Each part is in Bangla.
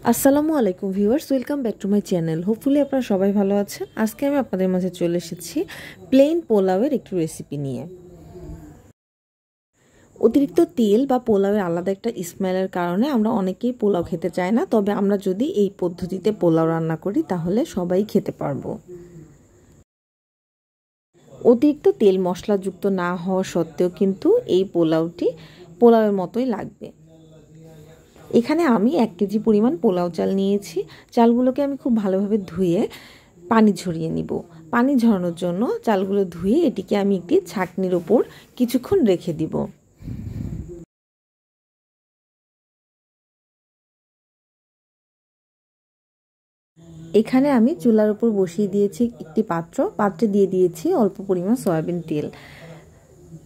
আসসালামু আলাইকুম viewers, welcome back to my channel. Hopefully আপনারা সবাই ভালো আছেন। আজকে আমি আপনাদের মাঝে চলে এসেছি প্লেন পোলাওয়ের একটু রেসিপি নিয়ে। অতিরিক্ত তেল বা পোলাওয়ের আলাদা একটা স্মেলের কারণে আমরা অনেকেই পোলাও খেতে চাই না, তবে আমরা যদি এই পদ্ধতিতে পোলাও রান্না করি তাহলে সবাই খেতে পারবো। অতিরিক্ত তেল মশলাযুক্ত না হওয়া সত্ত্বেও কিন্তু এই পোলাওয়ের মতোই লাগবে। এখানে আমি 1 কেজি পরিমাণ পোলাও চাল নিয়েছি। চালগুলোকে আমি খুব ভালোভাবে ধুয়ে পানি ঝরিয়ে নিব। পানি ঝরানোর জন্য চালগুলো ধুয়ে এটিকে আমি একটি ছাঁকনির ওপর কিছুক্ষণ রেখে দিব। এখানে আমি চুলার উপর বসিয়ে দিয়েছি একটি পাত্রে দিয়ে দিয়েছি অল্প পরিমাণ সয়াবিন তেল।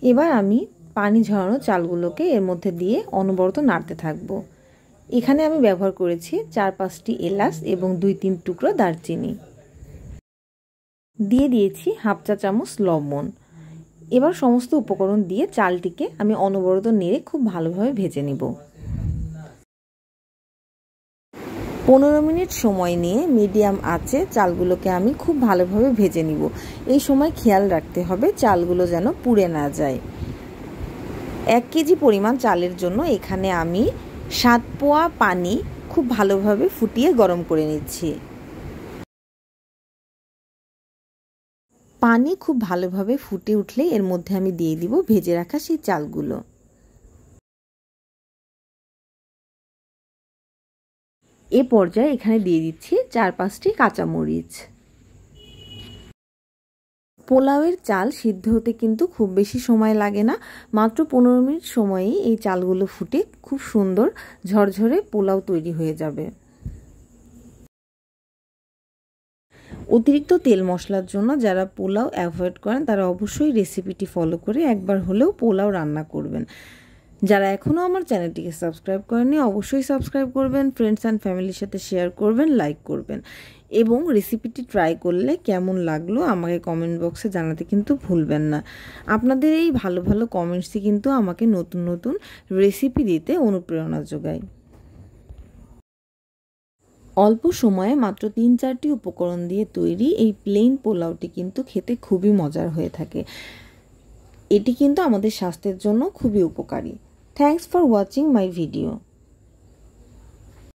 এবার আমি পানি ঝরানো চালগুলোকে এর মধ্যে দিয়ে অনবরত নাড়তে থাকবো। এখানে আমি ব্যবহার করেছি 4-5টি এলাচ এবং 2-3 টুকরো দারচিনি। দিয়ে দিয়েছি হাফ চা চামচ লবণ। এবার সমস্ত উপকরণ দিয়ে চালটিকে আমি অনবরত নেড়ে খুব ভালোভাবে ভেজে নিব। 15 মিনিট সময় নিয়ে মিডিয়াম আঁচে চালগুলোকে আমি খুব ভালোভাবে ভেজে নিব। এই সময় খেয়াল রাখতে হবে চালগুলো যেন পুড়ে না যায়। 1 কেজি পরিমাণ চালের জন্য এখানে আমি 7 পোয়া পানি খুব ভালোভাবে ফুটিয়ে গরম করে নিচ্ছি। পানি খুব ভালোভাবে ফুটে উঠলে এর মধ্যে আমি দিয়ে দিব ভেজে রাখা সেই চালগুলো। এ পর্যায়ে এখানে দিয়ে দিচ্ছি 4-5টি কাঁচামরিচ। পোলাওয়ের চাল সিদ্ধ হতে কিন্তু খুব বেশি সময় লাগে না, মাত্র 15 মিনিট সময়েই এই চালগুলো ফুটে খুব সুন্দর ঝরঝরে পোলাও তৈরি হয়ে যাবে। অতিরিক্ত তেল মশলার জন্য যারা পোলাও অ্যাভয়েড করেন তারা অবশ্যই রেসিপিটি ফলো করে একবার হলেও পোলাও রান্না করবেন। যারা এখনও আমার চ্যানেলটিকে সাবস্ক্রাইব করেননি অবশ্যই সাবস্ক্রাইব করবেন, ফ্রেন্ডস অ্যান্ড ফ্যামিলির সাথে শেয়ার করবেন, লাইক করবেন এবং রেসিপিটি ট্রাই করলে কেমন লাগলো আমাকে কমেন্ট বক্সে জানাতে কিন্তু ভুলবেন না। আপনাদের এই ভালো ভালো কমেন্টসই কিন্তু আমাকে নতুন নতুন রেসিপি দিতে অনুপ্রেরণা যোগায়। অল্প সময়ে মাত্র 3-4টি উপকরণ দিয়ে তৈরি এই প্লেন পোলাওটি কিন্তু খেতে খুবই মজার হয়ে থাকে। এটি কিন্তু আমাদের স্বাস্থ্যের জন্য খুবই উপকারী। Thanks for watching my video.